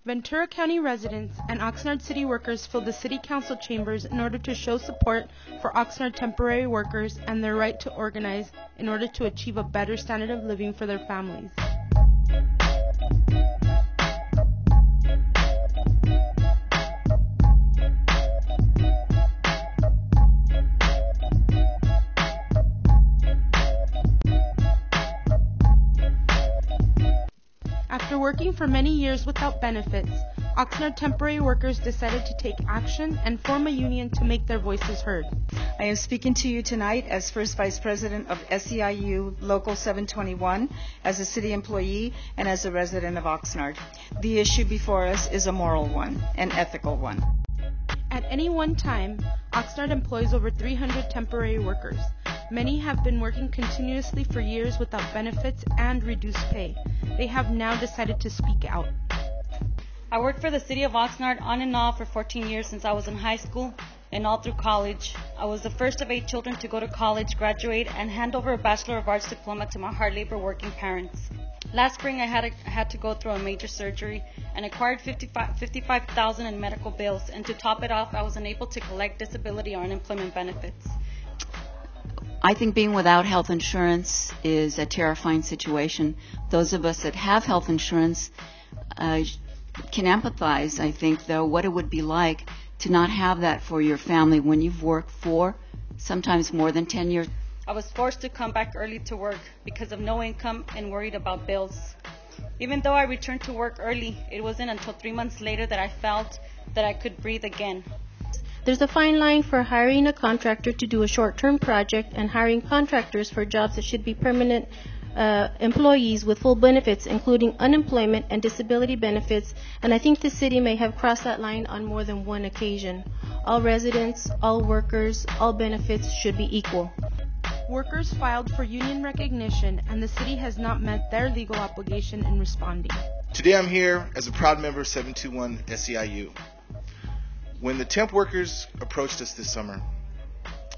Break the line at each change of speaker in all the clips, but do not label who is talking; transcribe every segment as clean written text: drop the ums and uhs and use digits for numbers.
Ventura County residents and Oxnard City workers filled the City Council chambers in order to show support for Oxnard temporary workers and their right to organize in order to achieve a better standard of living for their families. After working for many years without benefits, Oxnard temporary workers decided to take action and form a union to make their voices heard.
I am speaking to you tonight as First Vice President of SEIU Local 721, as a city employee, and as a resident of Oxnard. The issue before us is a moral one, an ethical one.
At any one time, Oxnard employs over 300 temporary workers. Many have been working continuously for years without benefits and reduced pay. They have now decided to speak out.
I worked for the City of Oxnard on and off for 14 years since I was in high school and all through college. I was the first of 8 children to go to college, graduate, and hand over a Bachelor of Arts diploma to my hard labor working parents. Last spring, I had to go through a major surgery and acquired $55,000 in medical bills, and to top it off, I was unable to collect disability or unemployment benefits.
I think being without health insurance is a terrifying situation. Those of us that have health insurance can empathize, I think, though, what it would be like to not have that for your family when you've worked for sometimes more than 10 years.
I was forced to come back early to work because of no income and worried about bills. Even though I returned to work early, it wasn't until 3 months later that I felt that I could breathe again.
There's a fine line for hiring a contractor to do a short-term project and hiring contractors for jobs that should be permanent employees with full benefits, including unemployment and disability benefits, and I think the city may have crossed that line on more than one occasion. All residents, all workers, all benefits should be equal.
Workers filed for union recognition, and the city has not met their legal obligation in responding.
Today I'm here as a proud member of 721 SEIU. When the temp workers approached us this summer,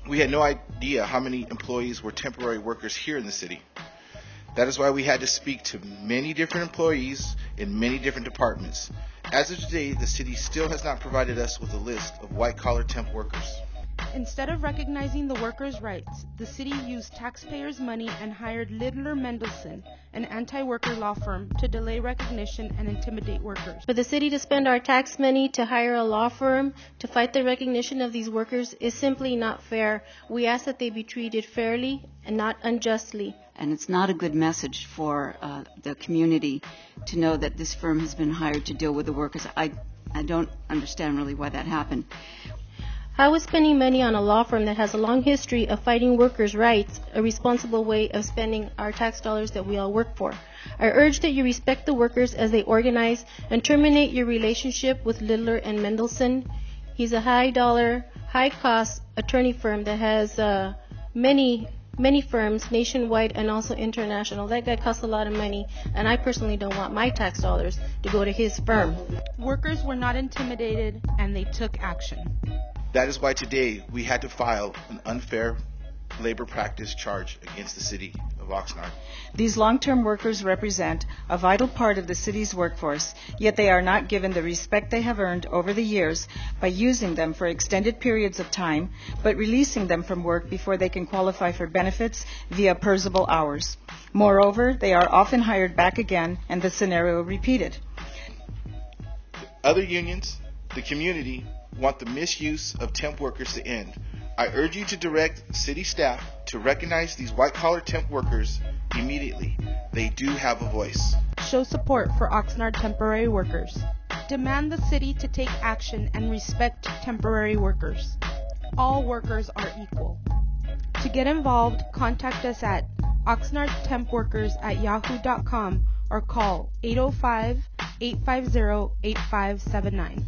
we had no idea how many employees were temporary workers here in the city. That is why we had to speak to many different employees in many different departments. As of today, the city still has not provided us with a list of white-collar temp workers.
Instead of recognizing the workers' rights, the city used taxpayers' money and hired Littler Mendelsohn, an anti-worker law firm, to delay recognition and intimidate workers.
For the city to spend our tax money to hire a law firm to fight the recognition of these workers is simply not fair. We ask that they be treated fairly and not unjustly.
And it's not a good message for the community to know that this firm has been hired to deal with the workers. I don't understand really why that happened.
How is spending money on a law firm that has a long history of fighting workers' rights a responsible way of spending our tax dollars that we all work for? I urge that you respect the workers as they organize and terminate your relationship with Littler and Mendelsohn. He's a high-dollar, high-cost attorney firm that has many firms nationwide and also international. That guy costs a lot of money, and I personally don't want my tax dollars to go to his firm.
Workers were not intimidated, and they took action.
That is why today we had to file an unfair labor practice charge against the City of Oxnard.
These long-term workers represent a vital part of the city's workforce, yet they are not given the respect they have earned over the years by using them for extended periods of time, but releasing them from work before they can qualify for benefits via PERSable hours. Moreover, they are often hired back again and the scenario repeated.
Other unions, the community, want the misuse of temp workers to end. I urge you to direct city staff to recognize these white-collar temp workers immediately. They do have a voice.
Show support for Oxnard temporary workers. Demand the city to take action and respect temporary workers. All workers are equal. To get involved, contact us at oxnardtempworkers@yahoo.com or call 805-850-8579.